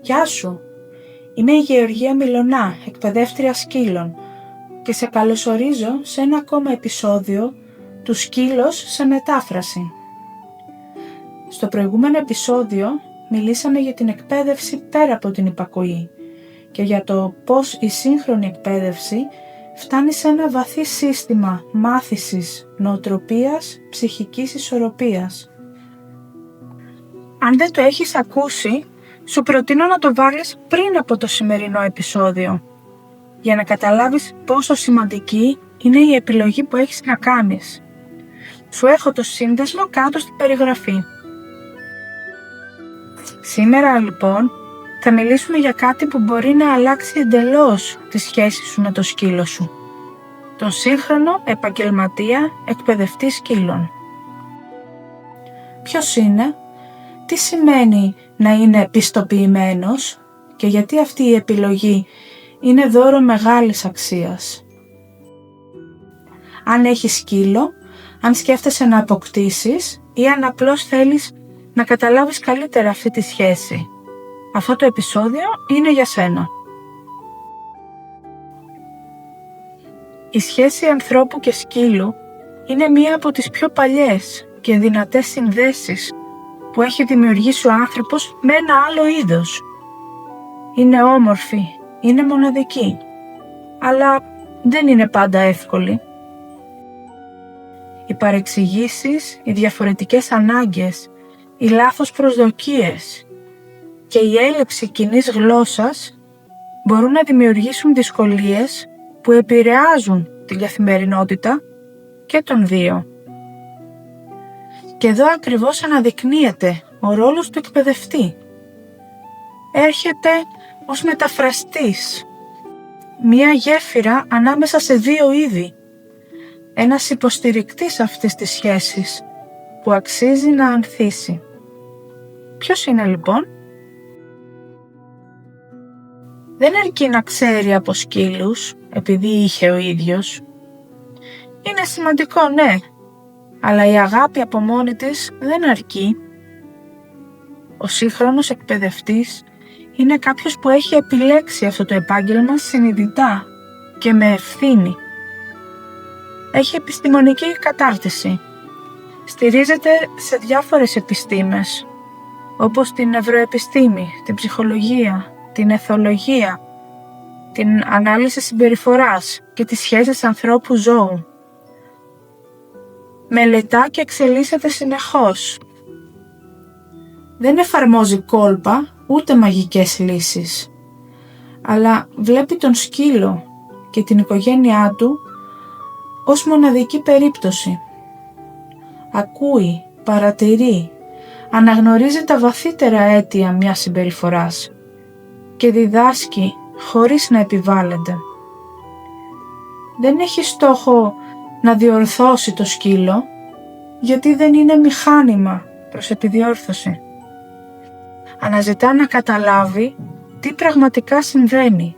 Γεια σου, είμαι η Γεωργία Μιλωνά, εκπαιδεύτρια σκύλων και σε καλωσορίζω σε ένα ακόμα επεισόδιο του Σκύλος σε μετάφραση. Στο προηγούμενο επεισόδιο μιλήσαμε για την εκπαίδευση πέρα από την υπακοή και για το πώς η σύγχρονη εκπαίδευση φτάνει σε ένα βαθύ σύστημα μάθησης νοοτροπίας ψυχικής ισορροπίας. Αν δεν το έχεις ακούσει, σου προτείνω να το βάλεις πριν από το σημερινό επεισόδιο, για να καταλάβεις πόσο σημαντική είναι η επιλογή που έχεις να κάνεις. Σου έχω το σύνδεσμο κάτω στην περιγραφή. Σήμερα λοιπόν θα μιλήσουμε για κάτι που μπορεί να αλλάξει εντελώς τη σχέση σου με το σκύλο σου. Τον σύγχρονο επαγγελματία εκπαιδευτή σκύλων. Ποιος είναι, τι σημαίνει να είναι πιστοποιημένος και γιατί αυτή η επιλογή είναι δώρο μεγάλης αξίας. Αν έχεις σκύλο, αν σκέφτεσαι να αποκτήσεις ή αν απλώς θέλεις να καταλάβεις καλύτερα αυτή τη σχέση, αυτό το επεισόδιο είναι για σένα. Η σχέση ανθρώπου και σκύλου είναι μία από τις πιο παλιές και δυνατές συνδέσεις που έχει δημιουργήσει ο άνθρωπος με ένα άλλο είδος. Είναι όμορφη, είναι μοναδική, αλλά δεν είναι πάντα εύκολη. Οι παρεξηγήσεις, οι διαφορετικές ανάγκες, οι λάθος προσδοκίες και η έλλειψη κοινής γλώσσας μπορούν να δημιουργήσουν δυσκολίες που επηρεάζουν την καθημερινότητα και των δύο. Και εδώ ακριβώς αναδεικνύεται ο ρόλος του εκπαιδευτή. Έρχεται ως μεταφραστής, μία γέφυρα ανάμεσα σε δύο είδη, ένας υποστηρικτής αυτής της σχέσης που αξίζει να ανθίσει. Ποιος είναι λοιπόν? Δεν αρκεί να ξέρει από σκύλους, επειδή είχε ο ίδιος. Είναι σημαντικό, ναι, αλλά η αγάπη από μόνη της δεν αρκεί. Ο σύγχρονος εκπαιδευτής είναι κάποιος που έχει επιλέξει αυτό το επάγγελμα συνειδητά και με ευθύνη. Έχει επιστημονική κατάρτιση. Στηρίζεται σε διάφορες επιστήμες, όπως την νευροεπιστήμη, την ψυχολογία, την εθολογία, την ανάλυση συμπεριφοράς και τις σχέσεις ανθρώπου-ζώου. Μελετά και εξελίσσεται συνεχώς. Δεν εφαρμόζει κόλπα ούτε μαγικές λύσεις, αλλά βλέπει τον σκύλο και την οικογένειά του ως μοναδική περίπτωση. Ακούει, παρατηρεί, αναγνωρίζει τα βαθύτερα αίτια μιας συμπεριφοράς και διδάσκει χωρίς να επιβάλλεται. Δεν έχει στόχο να διορθώσει το σκύλο, γιατί δεν είναι μηχάνημα προς επιδιόρθωση. Αναζητά να καταλάβει τι πραγματικά συμβαίνει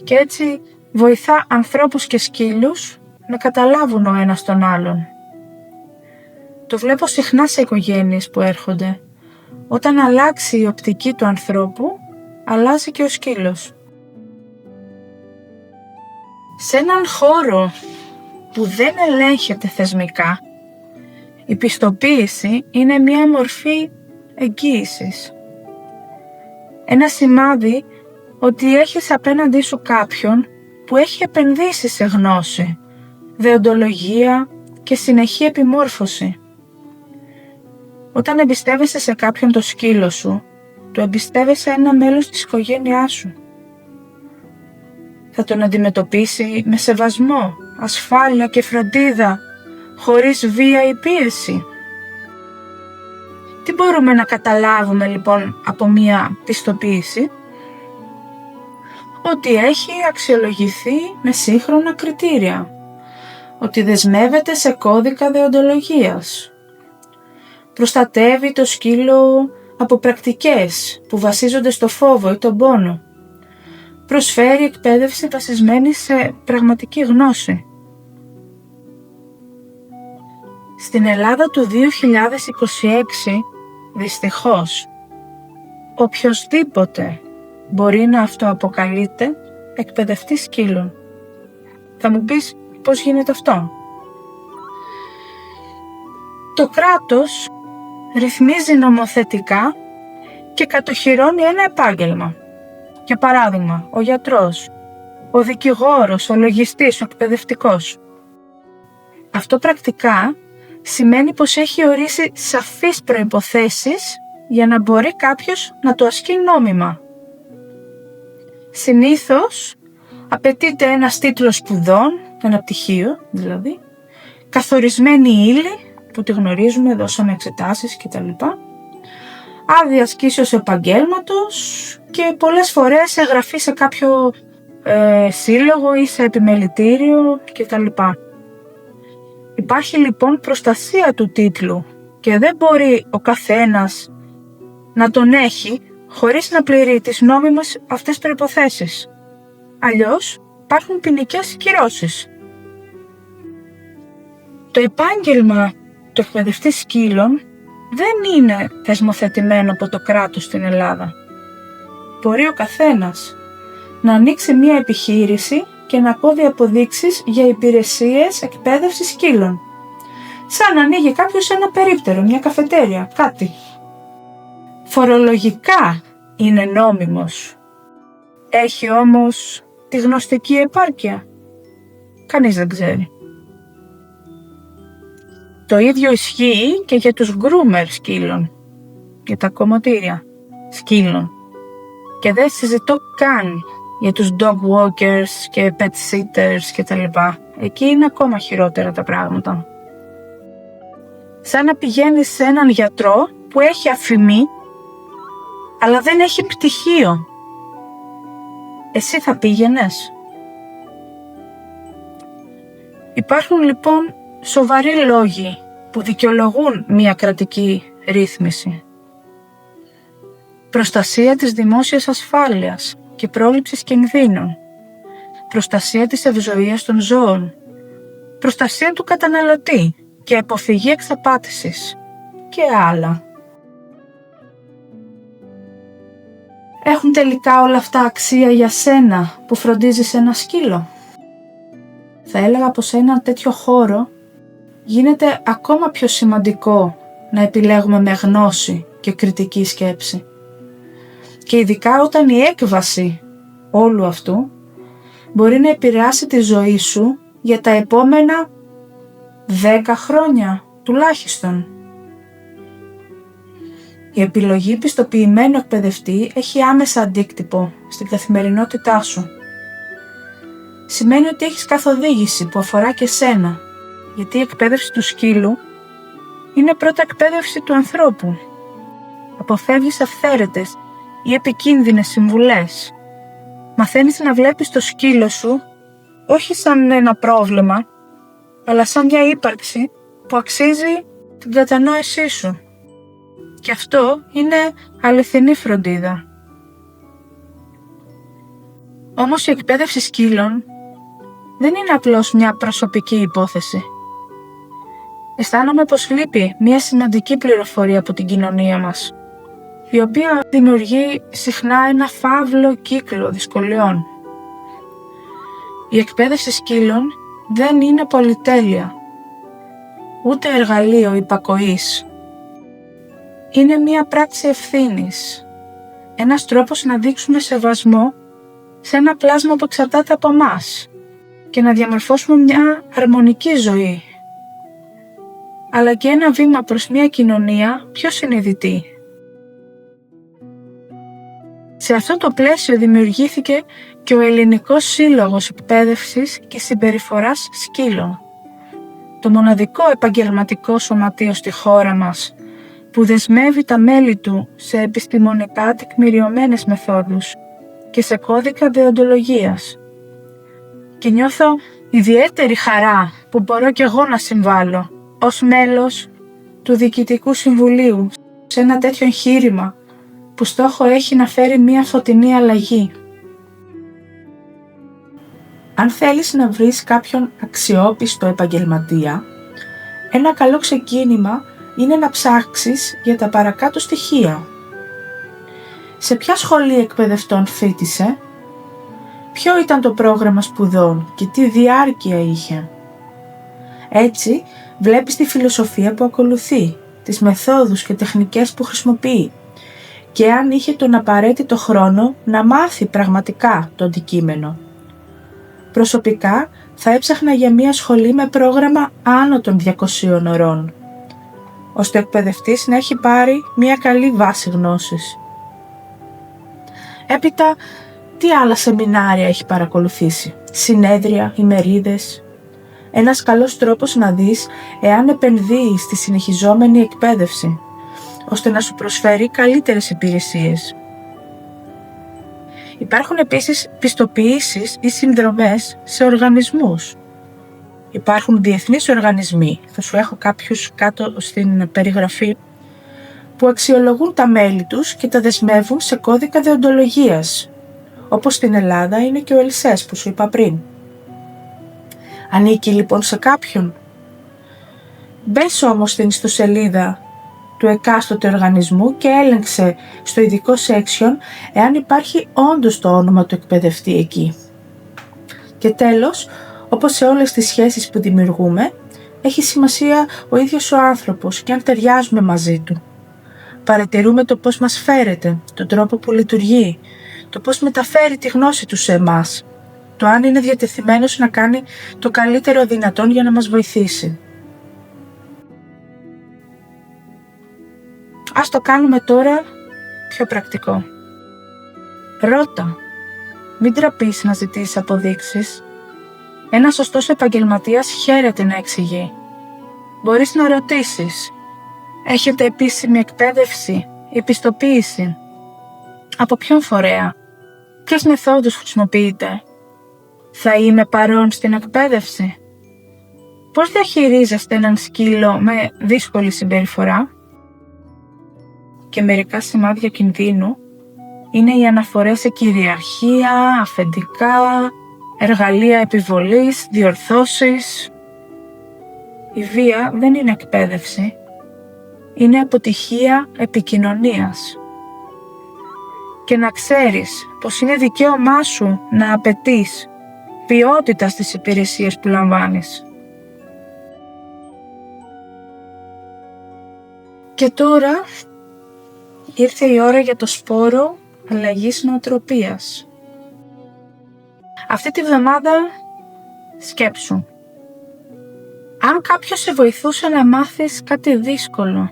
και έτσι βοηθά ανθρώπους και σκύλους να καταλάβουν ο ένας τον άλλον. Το βλέπω συχνά σε οικογένειες που έρχονται. Όταν αλλάξει η οπτική του ανθρώπου, αλλάζει και ο σκύλος. Σε έναν χώρο που δεν ελέγχεται θεσμικά, η πιστοποίηση είναι μία μορφή εγγύησης. Ένα σημάδι ότι έχεις απέναντί σου κάποιον που έχει επενδύσει σε γνώση, δεοντολογία και συνεχή επιμόρφωση. Όταν εμπιστεύεσαι σε κάποιον το σκύλο σου, του εμπιστεύεσαι ένα μέλος της οικογένειάς σου. Θα τον αντιμετωπίσει με σεβασμό, ασφάλεια και φροντίδα, χωρίς βία ή πίεση. Τι μπορούμε να καταλάβουμε λοιπόν από μία πιστοποίηση? Ότι έχει αξιολογηθεί με σύγχρονα κριτήρια, ότι δεσμεύεται σε κώδικα δεοντολογίας, προστατεύει το σκύλο από πρακτικές που βασίζονται στο φόβο ή τον πόνο, προσφέρει εκπαίδευση βασισμένη σε πραγματική γνώση. Στην Ελλάδα του 2026, δυστυχώς, οποιοσδήποτε μπορεί να αυτοαποκαλείται εκπαιδευτής σκύλων. Θα μου πεις πώς γίνεται αυτό? Το κράτος ρυθμίζει νομοθετικά και κατοχυρώνει ένα επάγγελμα. Για παράδειγμα, ο γιατρός, ο δικηγόρος, ο λογιστής, ο εκπαιδευτικός. Αυτό πρακτικά σημαίνει πως έχει ορίσει σαφείς προϋποθέσεις για να μπορεί κάποιος να το ασκεί νόμιμα. Συνήθως απαιτείται ένας τίτλος σπουδών, ένα πτυχίο δηλαδή, καθορισμένη ύλη που τη γνωρίζουμε, δώσαμε εξετάσεις κτλ. Άδεια ασκήσεως επαγγέλματος και πολλές φορές εγγραφή σε κάποιο σύλλογο ή σε επιμελητήριο κτλ. Υπάρχει λοιπόν προστασία του τίτλου και δεν μπορεί ο καθένας να τον έχει χωρίς να πληρεί τις νόμιμες αυτές προϋποθέσεις. Αλλιώς υπάρχουν ποινικές κυρώσεις. Το επάγγελμα του εκπαιδευτή σκύλων δεν είναι θεσμοθετημένο από το κράτος στην Ελλάδα. Μπορεί ο καθένας να ανοίξει μία επιχείρηση και να κόβει αποδείξεις για υπηρεσίες εκπαίδευσης σκύλων. Σαν να ανοίγει κάποιος ένα περίπτερο, μια καφετέρια, κάτι. Φορολογικά είναι νόμιμος. Έχει όμως τη γνωστική επάρκεια? Κανείς δεν ξέρει. Το ίδιο ισχύει και για τους groomer σκύλων, για τα κομμωτήρια σκύλων. Και δεν συζητώ καν για τους dog walkers και pet sitters και τα λοιπά. Εκεί είναι ακόμα χειρότερα τα πράγματα. Σαν να πηγαίνεις σε έναν γιατρό που έχει αφημί, αλλά δεν έχει πτυχίο. Εσύ θα πήγαινες? Υπάρχουν λοιπόν σοβαροί λόγοι που δικαιολογούν μια κρατική ρύθμιση. Προστασία της δημόσιας ασφάλειας και πρόληψης κινδύνων. Προστασία της ευζοίας των ζώων. Προστασία του καταναλωτή και αποφυγή εξαπάτησης και άλλα. Έχουν τελικά όλα αυτά αξία για σένα που φροντίζεις ένα σκύλο? Θα έλεγα πως σε ένα τέτοιο χώρο γίνεται ακόμα πιο σημαντικό να επιλέγουμε με γνώση και κριτική σκέψη. Και ειδικά όταν η έκβαση όλου αυτού μπορεί να επηρεάσει τη ζωή σου για τα επόμενα 10 χρόνια τουλάχιστον. Η επιλογή πιστοποιημένου εκπαιδευτή έχει άμεσα αντίκτυπο στην καθημερινότητά σου. Σημαίνει ότι έχεις καθοδήγηση που αφορά και σένα, γιατί η εκπαίδευση του σκύλου είναι πρώτα εκπαίδευση του ανθρώπου. Αποφεύγεις αυθαίρετες ή επικίνδυνες συμβουλές. Μαθαίνεις να βλέπεις το σκύλο σου όχι σαν ένα πρόβλημα, αλλά σαν μια ύπαρξη που αξίζει την κατανόησή σου. Και αυτό είναι αληθινή φροντίδα. Όμως η εκπαίδευση σκύλων δεν είναι απλώς μια προσωπική υπόθεση. Αισθάνομαι πως λείπει μια σημαντική πληροφορία από την κοινωνία μας, η οποία δημιουργεί συχνά ένα φαύλο κύκλο δυσκολιών. Η εκπαίδευση σκύλων δεν είναι πολυτέλεια, ούτε εργαλείο υπακοής. Είναι μια πράξη ευθύνης, ένας τρόπος να δείξουμε σεβασμό σε ένα πλάσμα που εξαρτάται από μας και να διαμορφώσουμε μια αρμονική ζωή, αλλά και ένα βήμα προς μια κοινωνία πιο συνειδητή. Σε αυτό το πλαίσιο δημιουργήθηκε και ο Ελληνικός Σύλλογος Εκπαίδευσης και Συμπεριφοράς Σκύλων, το μοναδικό επαγγελματικό σωματείο στη χώρα μας που δεσμεύει τα μέλη του σε επιστημονικά τεκμηριωμένες μεθόδους και σε κώδικα δεοντολογίας. Και νιώθω ιδιαίτερη χαρά που μπορώ κι εγώ να συμβάλλω ως μέλος του Διοικητικού Συμβουλίου σε ένα τέτοιο εγχείρημα που στόχο έχει να φέρει μια φωτεινή αλλαγή. Αν θέλεις να βρεις κάποιον αξιόπιστο επαγγελματία, ένα καλό ξεκίνημα είναι να ψάξεις για τα παρακάτω στοιχεία. Σε ποια σχολή εκπαιδευτών φοίτησε, ποιο ήταν το πρόγραμμα σπουδών και τι διάρκεια είχε. Έτσι βλέπεις τη φιλοσοφία που ακολουθεί, τις μεθόδους και τεχνικές που χρησιμοποιεί και αν είχε τον απαραίτητο χρόνο να μάθει πραγματικά το αντικείμενο. Προσωπικά θα έψαχνα για μια σχολή με πρόγραμμα άνω των 200 ωρών, ώστε ο εκπαιδευτής να έχει πάρει μια καλή βάση γνώσης. Έπειτα, τι άλλα σεμινάρια έχει παρακολουθήσει, συνέδρια, ημερίδες. Ένας καλός τρόπος να δεις εάν επενδύει στη συνεχιζόμενη εκπαίδευση, ώστε να σου προσφέρει καλύτερες υπηρεσίες. Υπάρχουν επίσης πιστοποιήσεις ή συνδρομές σε οργανισμούς. Υπάρχουν διεθνείς οργανισμοί, θα σου έχω κάποιους κάτω στην περιγραφή, που αξιολογούν τα μέλη τους και τα δεσμεύουν σε κώδικα δεοντολογίας, όπως στην Ελλάδα είναι και ο ΕΛΣΕΣ που σου είπα πριν. Ανήκει λοιπόν σε κάποιον. Μπες όμως στην ιστοσελίδα του εκάστοτε οργανισμού και έλεγξε στο ειδικό section εάν υπάρχει όντως το όνομα του εκπαιδευτή εκεί. Και τέλος, όπως σε όλες τις σχέσεις που δημιουργούμε, έχει σημασία ο ίδιος ο άνθρωπος και αν ταιριάζουμε μαζί του. Παρατηρούμε το πώς μας φέρεται, τον τρόπο που λειτουργεί, το πώς μεταφέρει τη γνώση του σε εμάς, το αν είναι διατεθειμένος να κάνει το καλύτερο δυνατόν για να μας βοηθήσει. Ας το κάνουμε τώρα πιο πρακτικό. Ρώτα. Μην τραπείς να ζητήσεις αποδείξεις. Ένας σωστός επαγγελματίας χαίρεται να εξηγεί. Μπορείς να ρωτήσεις. Έχετε επίσημη εκπαίδευση ή πιστοποίηση? Από ποιον φορέα? Ποιες μεθόδους χρησιμοποιείτε? Θα είμαι παρόν στην εκπαίδευση? Πώς διαχειρίζεστε έναν σκύλο με δύσκολη συμπεριφορά? Και μερικά σημάδια κινδύνου είναι οι αναφορές σε κυριαρχία, αφεντικά, εργαλεία επιβολής, διορθώσεις. Η βία δεν είναι εκπαίδευση, είναι αποτυχία επικοινωνίας. Και να ξέρεις πως είναι δικαίωμά σου να απαιτείς ποιότητα στις υπηρεσίες που λαμβάνεις. Και τώρα ήρθε η ώρα για το σπόρο αλλαγής νοοτροπίας. Αυτή τη βδομάδα σκέψου. Αν κάποιος σε βοηθούσε να μάθεις κάτι δύσκολο,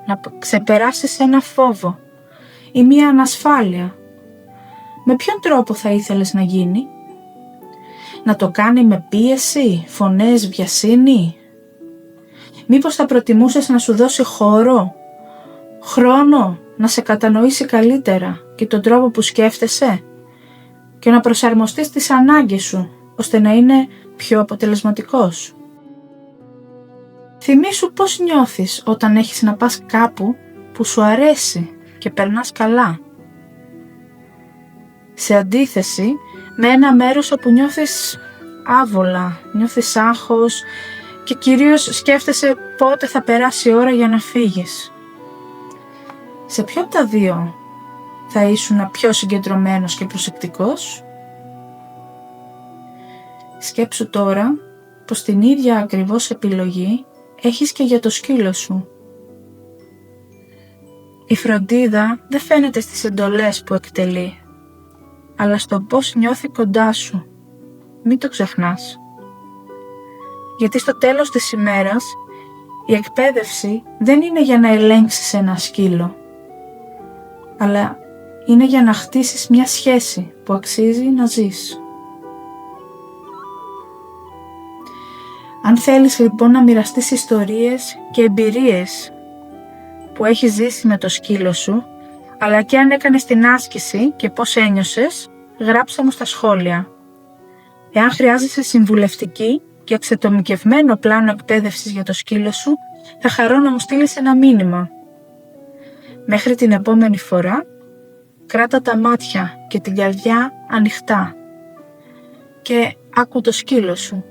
να ξεπεράσεις ένα φόβο ή μία ανασφάλεια, με ποιον τρόπο θα ήθελες να γίνει? Να το κάνει με πίεση, φωνές, βιασύνη? Μήπως θα προτιμούσες να σου δώσει χώρο, χρόνο, να σε κατανοήσει καλύτερα και τον τρόπο που σκέφτεσαι και να προσαρμοστείς τις ανάγκες σου, ώστε να είναι πιο αποτελεσματικός? Θυμήσου πώς νιώθεις όταν έχεις να πας κάπου που σου αρέσει και περνάς καλά, σε αντίθεση με ένα μέρος όπου νιώθεις άβολα, νιώθεις άγχος και κυρίως σκέφτεσαι πότε θα περάσει η ώρα για να φύγεις. Σε ποιο από τα δύο θα ήσουν πιο συγκεντρωμένος και προσεκτικός? Σκέψου τώρα πως την ίδια ακριβώς επιλογή έχεις και για το σκύλο σου. Η φροντίδα δεν φαίνεται στις εντολές που εκτελεί, αλλά στο πώς νιώθει κοντά σου. Μην το ξεχνάς. Γιατί στο τέλος της ημέρας η εκπαίδευση δεν είναι για να ελέγξεις ένα σκύλο, αλλά είναι για να χτίσεις μια σχέση που αξίζει να ζεις. Αν θέλεις λοιπόν να μοιραστείς ιστορίες και εμπειρίες που έχεις ζήσει με το σκύλο σου, αλλά και αν έκανες την άσκηση και πώς ένιωσες, γράψτε μου στα σχόλια. Εάν χρειάζεσαι συμβουλευτική και εξατομικευμένο πλάνο εκπαίδευσης για το σκύλο σου, θα χαρώ να μου στείλεις ένα μήνυμα. Μέχρι την επόμενη φορά, κράτα τα μάτια και την καρδιά ανοιχτά και άκου το σκύλο σου.